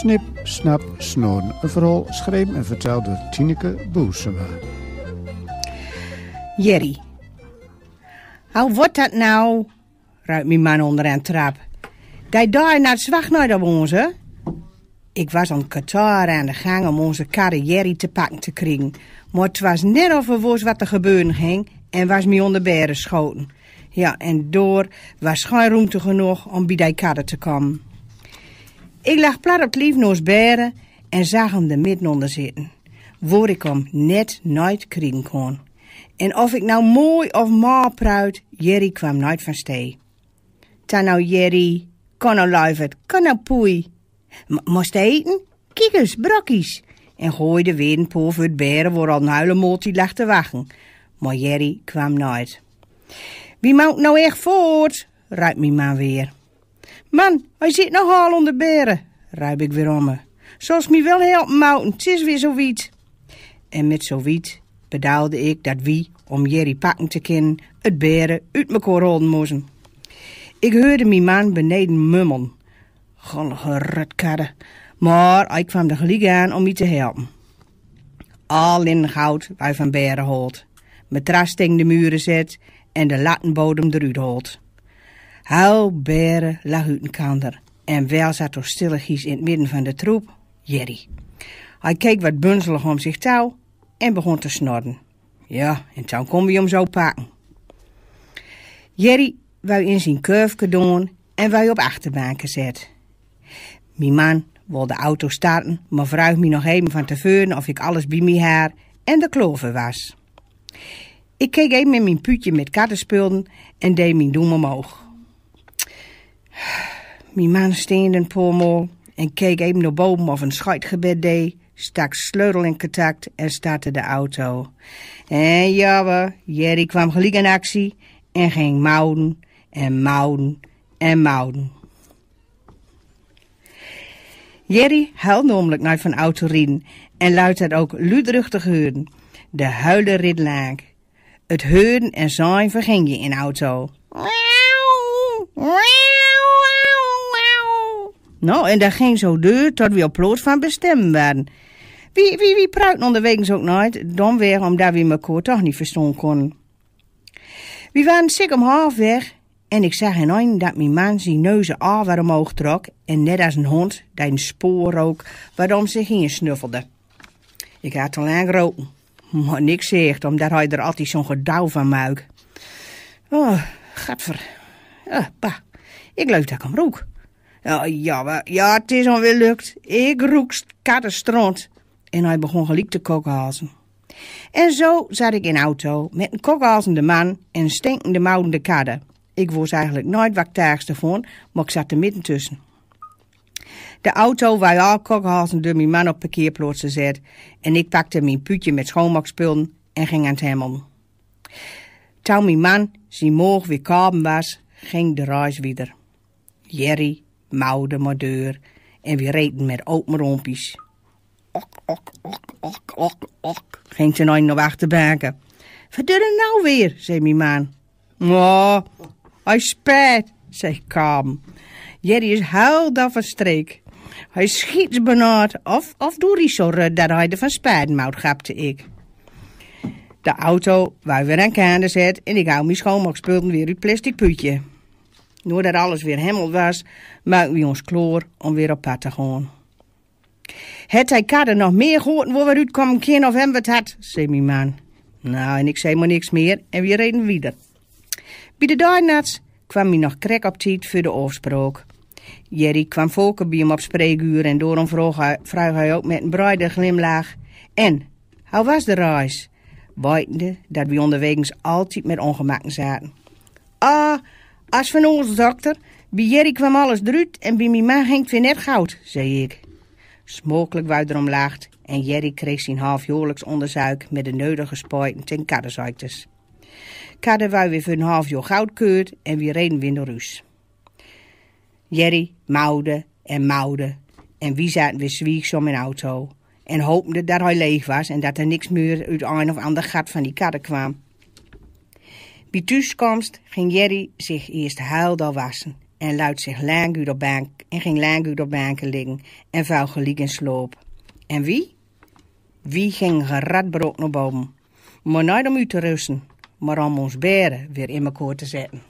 Snip, Snap, Snoren. Een verhaal geschreven en verteld door Tineke Boersema. Jerry. Hoe wordt dat nou? Ruikt mijn man onder aan de trap. Ga daar naar het zwachtnijd op onze? Ik was aan het kwartier aan de gang om onze karre Jerry te pakken te krijgen. Maar het was net of we wist wat er gebeuren ging en was me onder beren schoten. Ja, en door was geen ruimte genoeg om bij die karre te komen. Ik lag plat op het liefnoos beren en zag hem er midden onder zitten. Waar ik hem net nooit krijgen kon. En of ik nou mooi of maar pruit, Jerry kwam nooit van stee. Ta nou Jerry, kan nou luivert, kan nou poei. Moest eten? Kijk eens, brokkies. En gooide weer een poor voor het beren waar al een huilenmoltie lag te wachten. Maar Jerry kwam nooit. Wie moet nou echt voort? Ruikt mijn man weer. Man, hij zit nog al onder beren, ruip ik weer om me. Zoals me wel helpen mouten, het is weer zoiets. En met zoiets bedaalde ik dat wie, om Jerry pakken te kennen, het beren uit mekaar rollen moesten. Ik hoorde mijn man beneden mummelen. Gollige rutkadde. Maar hij kwam er gelijk aan om me te helpen. Al in goud wij van beren holt. Matras tegen de muren zet en de lattenbodem eruit holt. Huil beren lag uit een kanter en wel zat er stilletjes in het midden van de troep Jerry. Hij keek wat bunzelig om zich touw en begon te snorren. Ja, en toen kon we hem zo pakken. Jerry wou in zijn kurfje doen en wou op achterbanken zet. Mijn man wilde de auto starten, maar vroeg me nog even van tevoren of ik alles bij me haar en de kloven was. Ik keek even met mijn puutje met kattenspulden en deed mijn doem omhoog. Mijn man steende een poormol en keek even naar boven of een schuitgebed deed, stak sleutel in contact en startte de auto. En jawel, Jerry kwam gelijk in actie en ging mouden en mouden en mouden. Jerry huilde namelijk naar van autorijden en luidt dat ook luidruchtig hoorden. De huilen rit laag. Het hoorden en zijn verging je in auto. Nou, en dat ging zo deur tot we op plots van bestemmen werden. Wie pruit onderwegens ook nooit, dan weer omdat we elkaar toch niet verstaan konden. We waren zeker om halfweg en ik zag in een dat mijn man zijn neuzen al weer omhoog trok en net als een hond die een spoor rook waarom zich in snuffelde. Ik had al lang geroken, maar niks zegt omdat hij er altijd zo'n gedauw van maakt. Oh, gadver. Bah, ik geloof dat ik hem rook. Ja, het is alweer lukt. Ik roek kattenstront. En hij begon gelijk te kokhalzen. En zo zat ik in de auto met een kokhalzende man en een stinkende moudende kadde. Ik wist eigenlijk nooit wat ik taagste vond, maar ik zat er midden tussen. De auto waar al kokhalzend door mijn man op parkeerplaats zet en ik pakte mijn puutje met schoonmaakspullen en ging aan het hemmelen. Toen mijn man zijn morgen weer kalm was, ging de reis weer. Jerry mouwde maar deur en we reden met open rompies. Ok, ging ze nooit naar achterbanken. Wat doe je nou weer, zei mijn man. Oh, hij spijt, zei ik kalm. Jerry is huilde van streek. Hij schiet benauwd of doe hij zo dat hij er van spijten moet, grapte ik. De auto wou weer aan kade zet en ik hou mijn schoonmaakspullen weer uit plastic puutje. Doordat alles weer hemel was, maakten we ons kloor om weer op pad te gaan. Het hij kadde nog meer gehoord waar we uitkomen kennen of hem wat had, zei mijn man. Nou, en ik zei maar niks meer en we reden weer. Bij de doornats kwam hij nog krek op tijd voor de afspraak. Jerry kwam volken bij hem op spreekuur en door hem vroeg hij ook met een bruide glimlach. En, hoe was de reis? Buitende dat we onderwegens altijd met ongemakken zaten. Als van ons dokter, bij Jerry kwam alles eruit en bij mijn man ging het weer net goud, zei ik. Smokelijk wou erom lacht en Jerry kreeg zijn halfjaarlijks onderzuik met de nodige spuiten ten kaddenziektes. Kadden wou weer voor een half jaar goud keurt en we reden weer naar huis. Jerry mouwde en wie zaten weer zwiegzaam in de auto en hoopten dat hij leeg was en dat er niks meer uit een of ander gat van die kadden kwam. Bij thuiskomst ging Jerry zich eerst huildal wassen en luid zich lang uit op bank en ging lang uit op banken liggen en vuil gelijk in sloop. En wie? Wie ging geradbrood naar boven? Maar niet om u te rusten, maar om ons beren weer in elkaar te zetten.